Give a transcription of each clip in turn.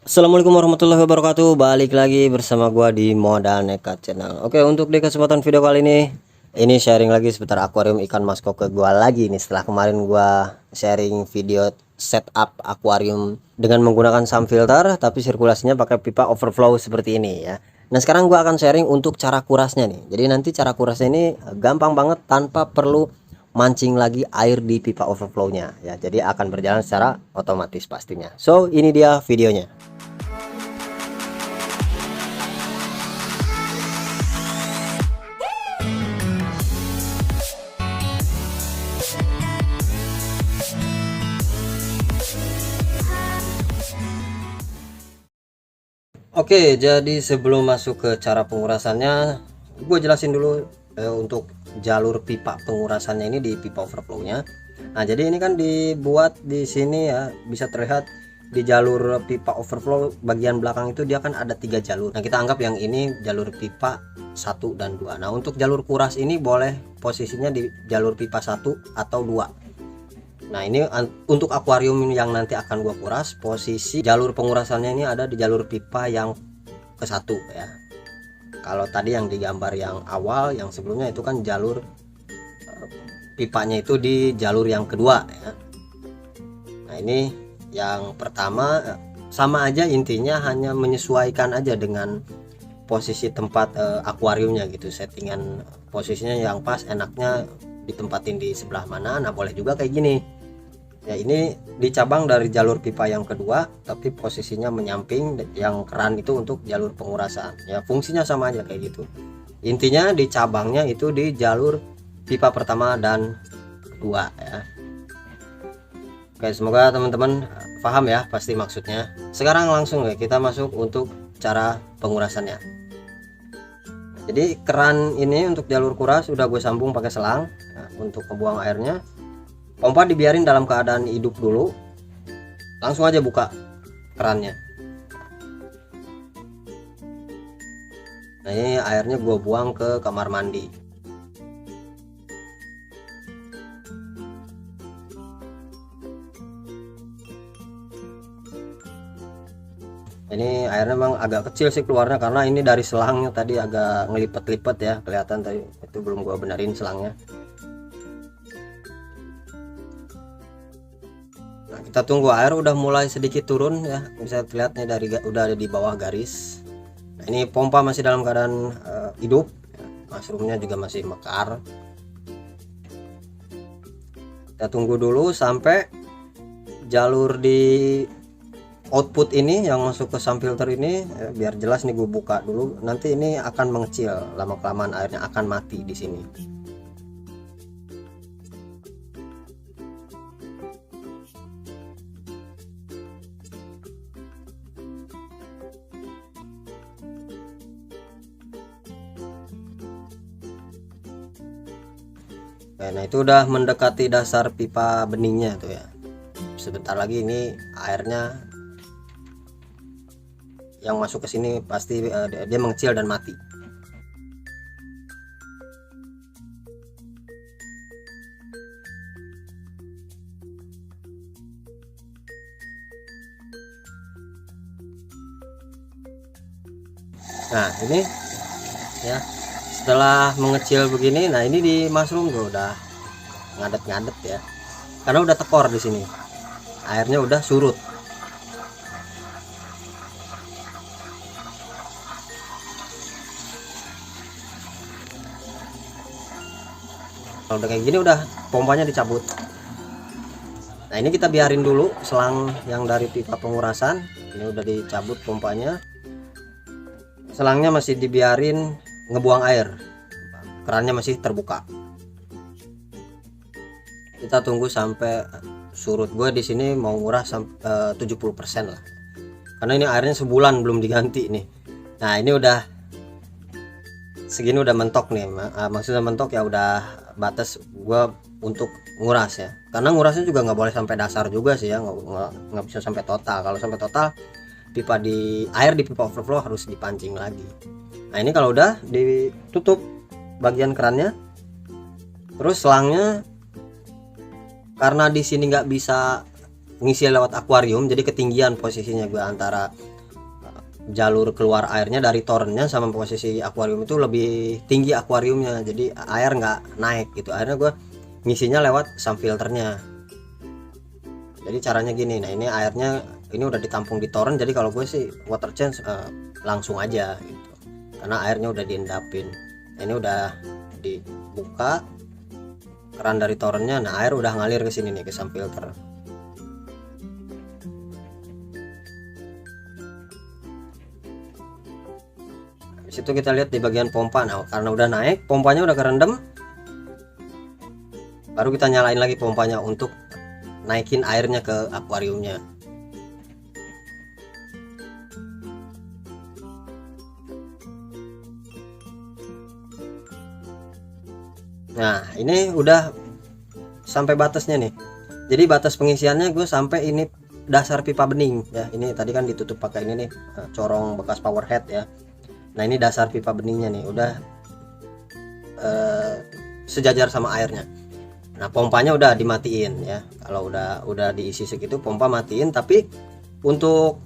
Assalamualaikum warahmatullahi wabarakatuh. Balik lagi bersama gua di Modal Nekat Channel. Oke, untuk di kesempatan video kali ini sharing lagi seputar akuarium ikan maskoke gua lagi nih. Setelah kemarin gua sharing video setup akuarium dengan menggunakan sump filter tapi sirkulasinya pakai pipa overflow seperti ini ya. Nah, sekarang gua akan sharing untuk cara kurasnya nih. Jadi nanti cara kurasnya ini gampang banget tanpa perlu mancing lagi air di pipa overflownya ya. Jadi akan berjalan secara otomatis pastinya. So, ini dia videonya. Oke, jadi sebelum masuk ke cara pengurasannya, gue jelasin dulu untuk jalur pipa pengurasannya ini di pipa overflownya. Nah, jadi ini kan dibuat di sini ya, bisa terlihat di jalur pipa overflow bagian belakang itu dia kan ada 3 jalur. Nah, kita anggap yang ini jalur pipa 1 dan 2. Nah, untuk jalur kuras ini boleh posisinya di jalur pipa 1 atau 2. Nah, ini untuk akuarium yang nanti akan gua kuras, posisi jalur pengurasannya ini ada di jalur pipa yang ke 1 ya. Kalau tadi yang digambar yang awal yang sebelumnya itu kan jalur pipanya itu di jalur yang kedua ya. Nah, ini yang pertama sama aja, intinya hanya menyesuaikan aja dengan posisi tempat akuariumnya gitu, settingan posisinya yang pas, enaknya ditempatin di sebelah mana. Nah, boleh juga kayak gini ya, ini dicabang dari jalur pipa yang kedua tapi posisinya menyamping, yang keran itu untuk jalur pengurasan ya, fungsinya sama aja kayak gitu. Intinya dicabangnya itu di jalur pipa pertama dan kedua ya. Oke, semoga teman-teman paham ya pasti maksudnya. Sekarang langsung ya kita masuk untuk cara pengurasannya. Jadi keran ini untuk jalur kuras udah gue sambung pakai selang. Nah, untuk membuang airnya, pompa dibiarin dalam keadaan hidup dulu, langsung aja buka kerannya. Nah, ini airnya gue buang ke kamar mandi. Ini airnya memang agak kecil sih keluarnya karena ini dari selangnya tadi agak ngelipet-lipet ya, kelihatan tadi itu belum gua benerin selangnya. Nah, kita tunggu air udah mulai sedikit turun ya, bisa terlihatnya dari udah ada di bawah garis. Nah, ini pompa masih dalam keadaan hidup ya. Mushroomnya juga masih mekar. Kita tunggu dulu sampai jalur di output ini yang masuk ke sump filter ini ya, biar jelas nih gue buka dulu, nanti ini akan mengecil, lama kelamaan airnya akan mati di sini. Nah, itu udah mendekati dasar pipa beningnya tuh ya, sebentar lagi ini airnya yang masuk ke sini pasti dia mengecil dan mati. Nah, ini ya setelah mengecil begini, nah ini di mushroom tuh udah ngadet-ngadet ya, karena udah tekor di sini, airnya udah surut. Kalau udah kayak gini udah pompanya dicabut. Nah, ini kita biarin dulu selang yang dari pipa pengurasan ini udah dicabut pompanya, selangnya masih dibiarin ngebuang air, kerannya masih terbuka. Kita tunggu sampai surut. Gue di sini mau ngurah sampai 70% lah, karena ini airnya sebulan belum diganti nih. Nah, ini udah segini udah mentok nih, maksudnya mentok ya, udah batas gua untuk nguras ya, karena ngurasnya juga nggak boleh sampai dasar juga sih ya, nggak bisa sampai total. Kalau sampai total pipa di air di pipa overflow harus dipancing lagi. Nah, ini kalau udah ditutup bagian kerannya, terus selangnya karena di sini nggak bisa ngisi lewat akuarium, jadi ketinggian posisinya gua antara jalur keluar airnya dari torennya sama posisi akuarium itu lebih tinggi akuariumnya, jadi air nggak naik gitu. Akhirnya gue ngisinya lewat sump filternya. Jadi caranya gini, nah ini airnya ini udah ditampung di toren, jadi kalau gue sih water change langsung aja gitu, karena airnya udah diendapin. Nah, ini udah dibuka keran dari torennya, nah air udah ngalir ke sini nih ke sump filter. Itu kita lihat di bagian pompa. Nah karena udah naik, pompanya udah kerendam, baru kita nyalain lagi pompanya untuk naikin airnya ke akuariumnya. Nah ini udah sampai batasnya nih, jadi batas pengisiannya gue sampai ini dasar pipa bening ya. Ini tadi kan ditutup pakai ini nih, corong bekas power head ya. Nah ini dasar pipa beningnya nih udah sejajar sama airnya. Nah pompanya udah dimatiin ya, kalau udah diisi segitu pompa matiin, tapi untuk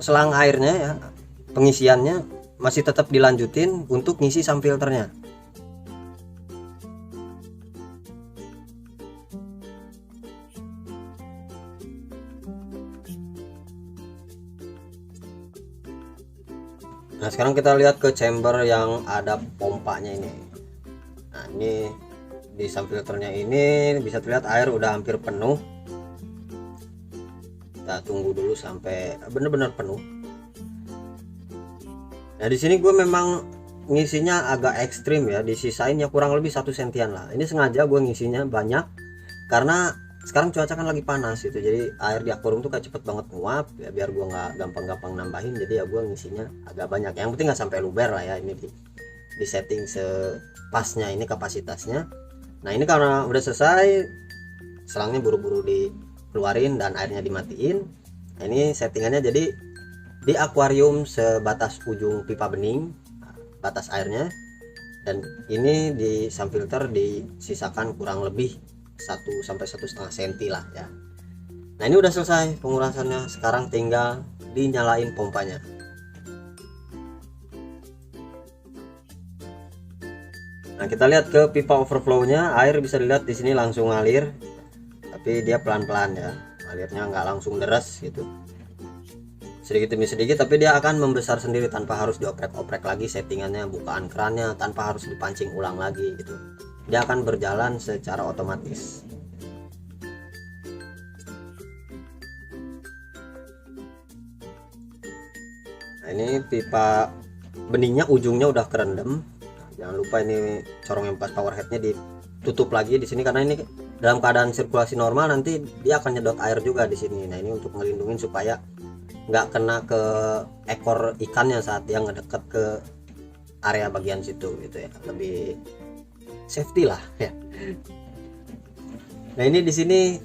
selang airnya ya pengisiannya masih tetap dilanjutin untuk ngisi sump filternya. Nah sekarang kita lihat ke chamber yang ada pompanya ini. Nah ini di sump filternya ini bisa terlihat air udah hampir penuh. Kita tunggu dulu sampai benar-benar penuh. Nah di sini gue memang ngisinya agak ekstrim ya, disisain ya kurang lebih 1 sentian lah. Ini sengaja gue ngisinya banyak karena sekarang cuaca kan lagi panas gitu, jadi air di akuarium tuh kayak cepet banget nguap ya, biar gua nggak gampang-gampang nambahin, jadi ya gua ngisinya agak banyak. Yang penting nggak sampai luber lah ya. Ini di setting sepasnya ini kapasitasnya. Nah ini karena udah selesai, selangnya buru-buru dikeluarin dan airnya dimatiin. Nah, ini settingannya jadi di akuarium sebatas ujung pipa bening batas airnya, dan ini di sump filter disisakan kurang lebih 1 sampai 1,5 cm lah ya. Nah ini udah selesai pengurasannya, sekarang tinggal dinyalain pompanya. Nah kita lihat ke pipa overflow-nya, air bisa dilihat di sini langsung ngalir, tapi dia pelan-pelan ya, alirnya nggak langsung deras gitu, sedikit demi sedikit, tapi dia akan membesar sendiri tanpa harus dioprek-oprek lagi settingannya, bukaan kerannya tanpa harus dipancing ulang lagi gitu. Dia akan berjalan secara otomatis. Nah ini pipa beningnya ujungnya udah kerendam. Jangan lupa ini corong yang pas power headnya ditutup lagi di sini, karena ini dalam keadaan sirkulasi normal nanti dia akan nyedot air juga di sini. Nah ini untuk ngelindungin supaya nggak kena ke ekor ikannya saat dia ngedeket ke area bagian situ gitu ya, lebih safety lah ya. Nah ini di sini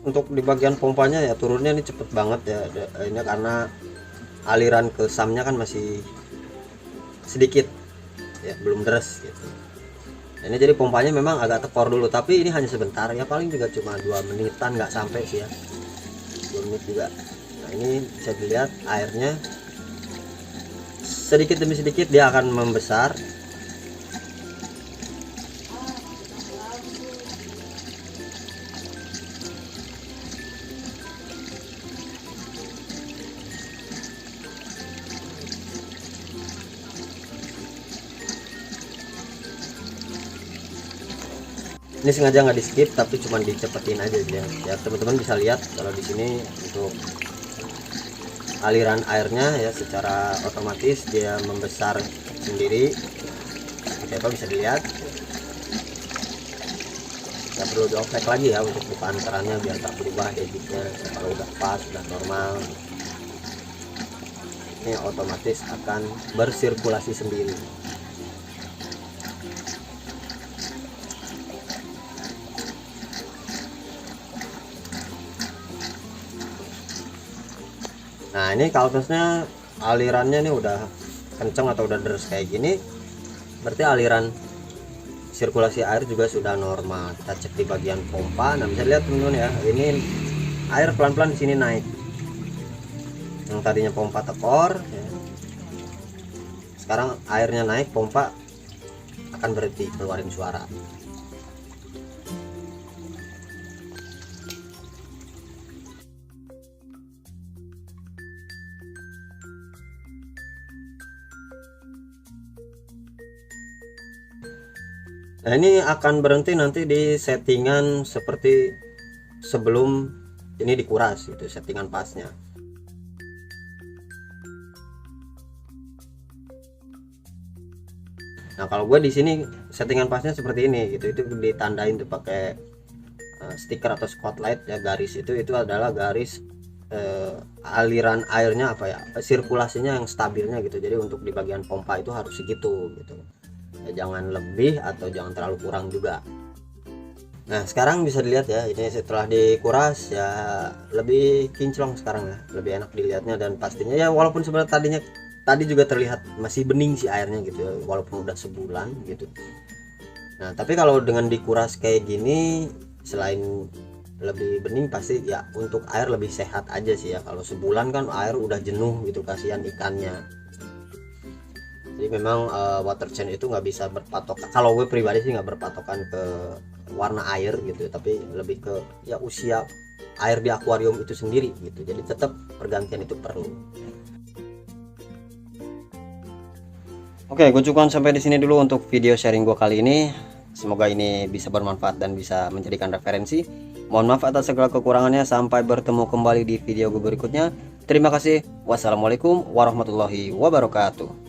untuk di bagian pompanya ya turunnya ini cepet banget ya. Ini karena aliran ke samnya kan masih sedikit ya, belum deras gitu. Nah, ini jadi pompanya memang agak tekor dulu, tapi ini hanya sebentar ya, paling juga cuma 2 menitan, nggak sampai sih ya, 2 menit juga. Nah ini bisa dilihat airnya sedikit demi sedikit dia akan membesar. Ini sengaja nggak di skip tapi cuma dicepetin aja ya, teman-teman bisa lihat kalau di sini untuk aliran airnya ya secara otomatis dia membesar sendiri. Apa bisa dilihat, nggak perlu dioprek lagi ya untuk bukaan kerannya biar tak berubah debitnya. Kalau udah pas, udah normal, ini otomatis akan bersirkulasi sendiri. Nah ini kaltesnya alirannya nih udah kenceng atau udah deras kayak gini, berarti aliran sirkulasi air juga sudah normal. Kita cek di bagian pompa. Nah bisa lihat teman-teman ya, ini air pelan-pelan di sini naik. yang tadinya pompa tekor ya. Sekarang airnya naik, pompa akan berhenti keluarin suara. Nah, ini akan berhenti nanti di settingan seperti sebelum ini dikuras, itu settingan pasnya. Nah, kalau gue di sini settingan pasnya seperti ini gitu, itu ditandain tuh pakai stiker atau spotlight ya, garis itu adalah garis aliran airnya apa ya, sirkulasinya yang stabilnya gitu. Jadi untuk di bagian pompa itu harus segitu gitu ya, jangan lebih atau jangan terlalu kurang juga. Nah, sekarang bisa dilihat ya, ini setelah dikuras ya lebih kinclong sekarang ya, lebih enak dilihatnya. Dan pastinya ya walaupun sebenarnya tadi juga terlihat masih bening sih airnya gitu ya, walaupun udah sebulan gitu. Nah, tapi kalau dengan dikuras kayak gini, selain lebih bening pasti ya untuk air lebih sehat aja sih ya. Kalau sebulan kan air udah jenuh gitu, kasihan ikannya. Jadi memang water change itu nggak bisa berpatokan, kalau gue pribadi sih nggak berpatokan ke warna air gitu, tapi lebih ke ya usia air di akuarium itu sendiri gitu. Jadi tetap pergantian itu perlu. Oke, gue cukupkan sampai di sini dulu untuk video sharing gue kali ini. Semoga ini bisa bermanfaat dan bisa menjadikan referensi. Mohon maaf atas segala kekurangannya. Sampai bertemu kembali di video gue berikutnya. Terima kasih. Wassalamualaikum warahmatullahi wabarakatuh.